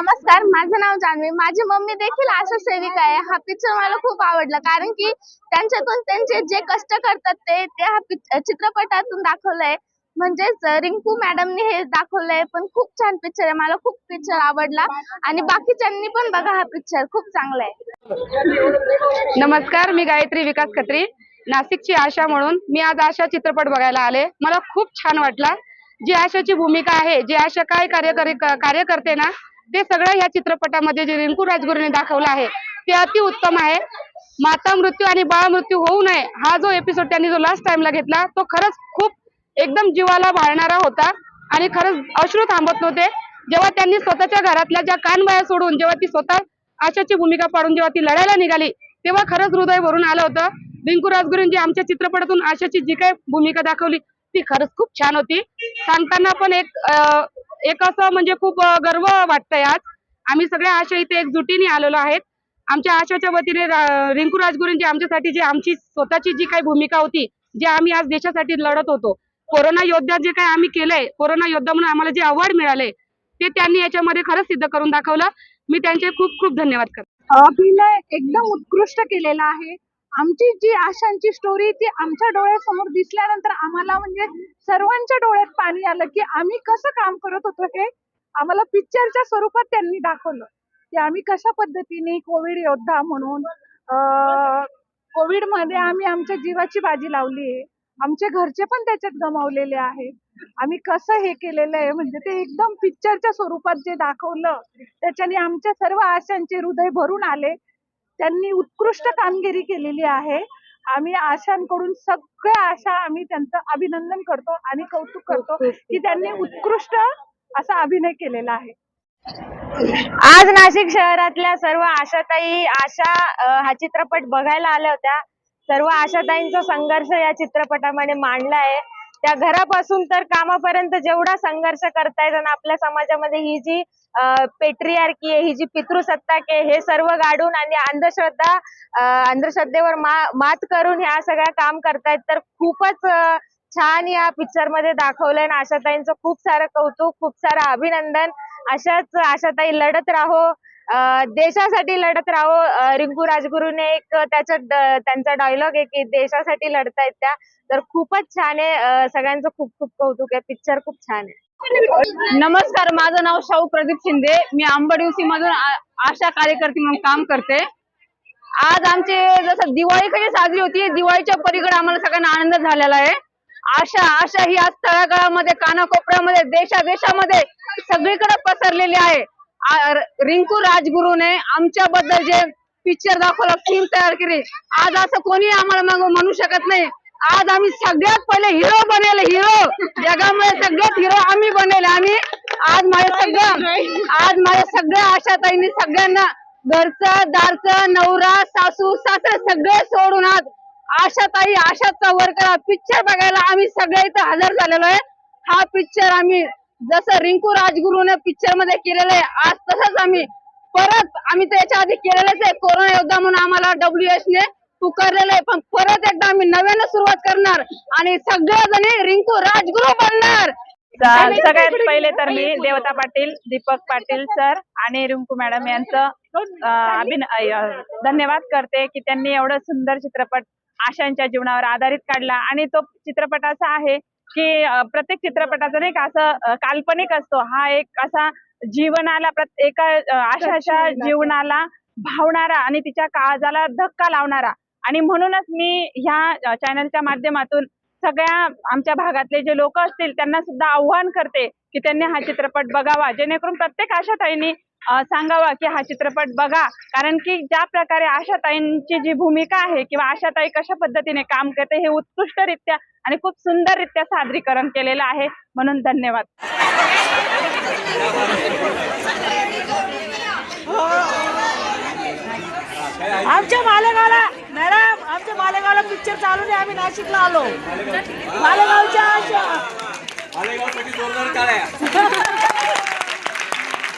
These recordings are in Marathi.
नमस्कार, माझं नाव जान्हवी. माझी मम्मी देखील आशा सेविका आहे. हा पिक्चर मला खूप आवडला कारण की त्यांच्यातून त्यांचे जे कष्ट करतात ते चित्रपटातून दाखवलंय. म्हणजेच रिंकू मॅडमने हे दाखवलंय. पण खूप छान पिक्चर आहे. मला खूप पिक्चर आवडला आणि बाकीच्यांनी पण बघा, हा पिक्चर खूप चांगला आहे. नमस्कार, मी गायत्री विकास खत्री, नाशिकची आशा म्हणून मी आज आशा चित्रपट बघायला आले. मला खूप छान वाटला. जी आशाची भूमिका आहे, जी आशा काय कार्य करते ना, ते सगळं या चित्रपटामध्ये जे रिंकू राजगुरूने दाखवलं आहे ते अति उत्तम आहे. माता मृत्यू आणि बाळ मृत्यू होऊ नये हा जो एपिसोड त्यांनी जो लास्ट टाइमला घेतला तो खरंच खूप एकदम जीवाला भाळणारा होता आणि खरंच अश्रू थांबत नव्हते. जेव्हा त्यांनी स्वतःच्या घरातल्या ज्या कानबाया सोडून जेव्हा ती स्वतः आशाची भूमिका पाडून जेव्हा ती लढायला निघाली तेव्हा खरंच हृदय भरून आलं होतं. रिंकू राजगुरूंची आमच्या चित्रपटातून आशाची जी काही भूमिका दाखवली ती खरंच खूप छान होती. सांगताना पण एक असं म्हणजे खूप गर्व वाटतंय. आज आम्ही सगळ्या आशा इथे एकजुटीने आलेलो आहेत. आमच्या आशाच्या वतीने रिंकू राजगुरूंची आमच्यासाठी जी आमची स्वतःची जी काही भूमिका होती, जे आम्ही आज देशासाठी लढत होतो, कोरोना योद्धा जे काही आम्ही केलंय, कोरोना योद्धा म्हणून आम्हाला जे अवॉर्ड मिळाले ते त्यांनी याच्यामध्ये खरंच सिद्ध करून दाखवलं. मी त्यांचे खूप खूप धन्यवाद करते. अभिनय एकदम उत्कृष्ट केलेला आहे. आमची जी आशांची स्टोरी ती आमच्या डोळ्यासमोर दिसल्यानंतर आम्हाला म्हणजे सर्वांच्या डोळ्यात पाणी आलं की आम्ही कसं काम करत होतो हे आम्हाला पिक्चरच्या स्वरूपात त्यांनी दाखवलं की आम्ही कशा पद्धतीने कोविड योद्धा म्हणून कोविड मध्ये आम्ही आमच्या जीवाची बाजी लावली आहे. आमचे घरचे पण त्याच्यात गमावलेले आहेत. आम्ही कसं हे केलेलं आहे म्हणजे ते एकदम पिक्चरच्या स्वरूपात जे दाखवलं त्याच्याने आमच्या सर्व आशांचे हृदय भरून आले. त्यांनी उत्कृष्ट कामगिरी केलेली आहे. आम्ही आशांकडून सगळ्या आशा आम्ही त्यांचं अभिनंदन करतो आणि कौतुक करतो की त्यांनी उत्कृष्ट असा अभिनय केलेला आहे. आज नाशिक शहरातल्या सर्व आशाताई हा चित्रपट बघायला आल्या होत्या. सर्व आशाताईंचा संघर्ष या चित्रपटामध्ये मांडला आहे. त्या घरापासून तर कामापर्यंत जेवढा संघर्ष करतायत आणि आपल्या समाजामध्ये ही जी पेट्रियार्की आहे, ही जी पितृसत्ताक आहे, हे सर्व गाडून आणि अंधश्रद्धेवर मात करून ह्या सगळ्या काम करतायत. तर खूपच छान या पिक्चर मध्ये दाखवलंय आणि आशाताईंचं खूप सारं कौतुक, खूप सारं अभिनंदन. अशाच आशाताई लढत राहो, देशासाठी लढत राहो. रिंकू राजगुरूने त्यांचा डायलॉग आहे की देशासाठी लढतायत त्या. तर खूपच छान आहे. सगळ्यांचं खूप खूप कौतुक आहे. पिक्चर खूप छान आहे. नमस्कार, माझं नाव शाहू प्रदीप शिंदे. मी अंबडीसी मधून आशा कार्यकर्ती म्हणून काम करते. आज आमची जसं दिवाळी कशी साजरी होती, दिवाळीच्या पलीकडे आम्हाला सगळ्यांना आनंद झालेला आहे. आशा ही आज तळागाळामध्ये, कानाकोपऱ्यामध्ये, देशामध्ये सगळीकडे पसरलेली आहे. रिंकू राजगुरूने आमच्याबद्दल जे पिक्चर दाखवलं, फिल्म तयार केली, आज असं कोणी आम्हाला म्हणू शकत नाही. आज आम्ही सगळ्यात पहिले हिरो बनेल. हिरो जगामध्ये सगळ्यात हिरो आम्ही बनेल. आज माझ्या सगळ्या आशाताईंनी सगळ्यांना घरचं दारचं, नवरा सासू सासरे सगळे सोडून आज आशाचा वर करा पिक्चर बघायला आम्ही सगळे इथं हजर झालेलो आहे. हा पिक्चर आम्ही जसं रिंकू राजगुरूने पिक्चर मध्ये केलेलं आहे, आज तसंच आम्ही त्याच्या आधी केलेलंच आहे. कोरोना योद्धा म्हणून आम्हाला WHO ने पुकारलेलं आहे, पण परत एकदा आम्ही नव्यानं सुरुवात करणार आणि सगळेजण रिंकू राजगुरू बनणार. सगळ्यात पहिले तर मी देवता पाटील, दीपक पाटील सर आणि रिंकू मॅडम यांचं धन्यवाद करते की त्यांनी एवढं सुंदर चित्रपट आशांच्या जीवनावर आधारित काढला. आणि तो चित्रपट असा आहे की प्रत्येक चित्रपटाचा नाही का असं काल्पनिक असतो. हा एक असा जीवनाला एका आशाच्या जीवनाला भावणारा आणि तिच्या काळजाला धक्का लावणारा. आणि म्हणूनच मी ह्या चॅनलच्या माध्यमातून सगळ्या आमच्या भागातले जे लोक असतील त्यांना सुद्धा आव्हान करते की त्यांनी हा चित्रपट बघावा, जेणेकरून प्रत्येक आशाताईंनी सांगावा की हा चित्रपट बघा. कारण की ज्या प्रकारे आशाताईंची जी भूमिका आहे किंवा आशाताई कशा पद्धतीने काम करते हे उत्कृष्टरित्या आणि खूप सुंदररित्या सादरीकरण केलेलं आहे. म्हणून धन्यवाद. आमच्या मालेगावला पिक्चर चालू आहे. आम्ही नाशिकला आलो. मालेगावच्या आशा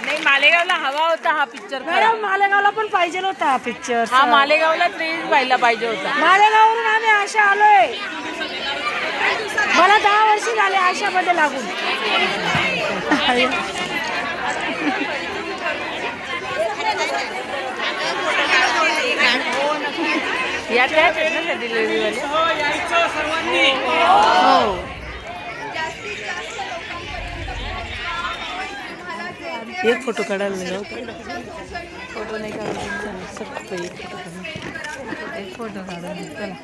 नाही, मालेगावला हवा होता हा पिक्चर. मालेगावला पण पाहिजे होता हा पिक्चर. हा मालेगावला रिलीज व्हायला पाहिजे होता. मालेगाववरून आम्ही आशा आलोय. मला 10 वर्ष झाले आशामध्ये लागून. त्याच आहेत ना त्या डिलिव्हरीवाले. एक फोटो काढायला निघाल. फोटो नाही काढून फक्त एक फोटो काढून. एक फोटो काढून चला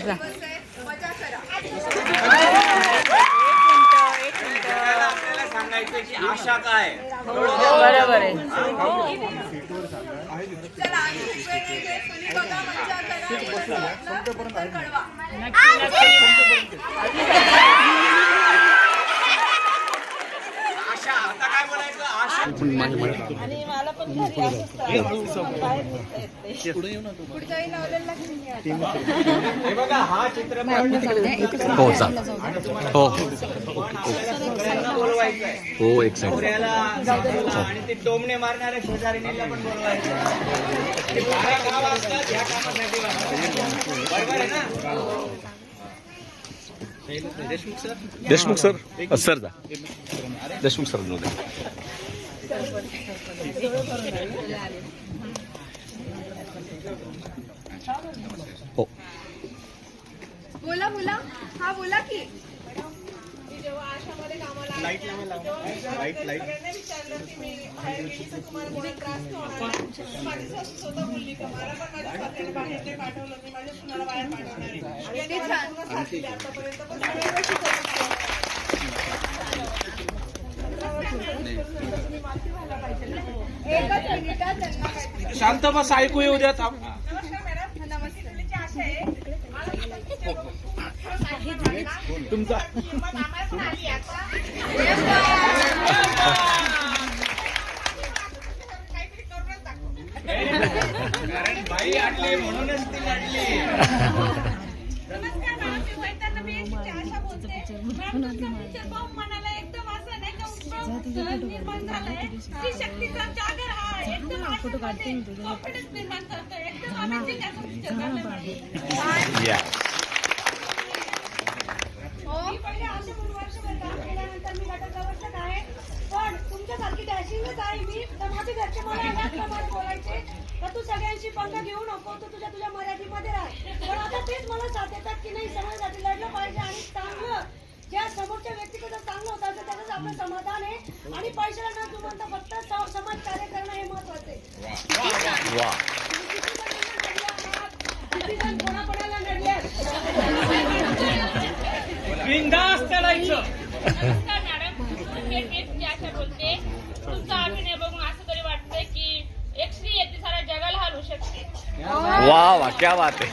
जा. आशा काय बरोबर आहे. आशा आता काय बोलायचं आशा हे बघा हा चित्रपट हो चाल हो बोलवायचं हो एक सेकंड नवऱ्याला आणि ते टोमणे मारणाऱ्या शेजारीणीला पण बोलवायचं. ते 12 गाव असतात ह्या कामासाठी बरोबर आहे ना. देशमुख सर सर जा देशमुख सर हो बोला बोला हा बोला की शांत बस ऐकू येऊ द्या. तुमचा कारण बाई आणली म्हणूनच ती लढली. पण तुमच्यासारखी डॅशिंगच आहे मी तर माझे घरचे मला याप्रमाणे बोलायचे का तू सगळ्यांशी पंगा घेऊ नको, तू तुझ्या मराठीमध्ये राह. पण आता तेच मला साथ येतात की नाही समाजासाठी लढलं पाहिजे आणि चांगलं ज्या समोरच्या व्यक्तीचं जर चांगलं होतं तर त्याचंच आपलं समाधान आहे आणि पैशाला न जुमानता फक्त समाज कार्य करणं हे महत्वाचं आहे. कोणाकोणाला नडल्यात बिनधास्त लढायचं. नमस्कार मॅडम, मी आशा बोलते. तुमचा अभिनय बघून असं तरी वाटतंय की एक स्त्री आहे ती साऱ्या जगाला हलवू शकते. वाह वाह क्या बात है.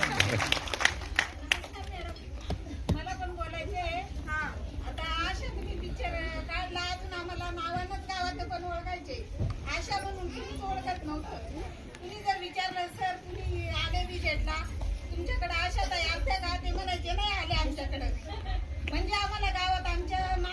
मला पण बोलायचंय. हा आता आशा तुम्ही पिक्चर काढला अजून आम्हाला नावानच गावात पण ओळखायचे. आशा म्हणून तुम्हीच ओळखत नव्हतं. तुम्ही जर विचारलं सर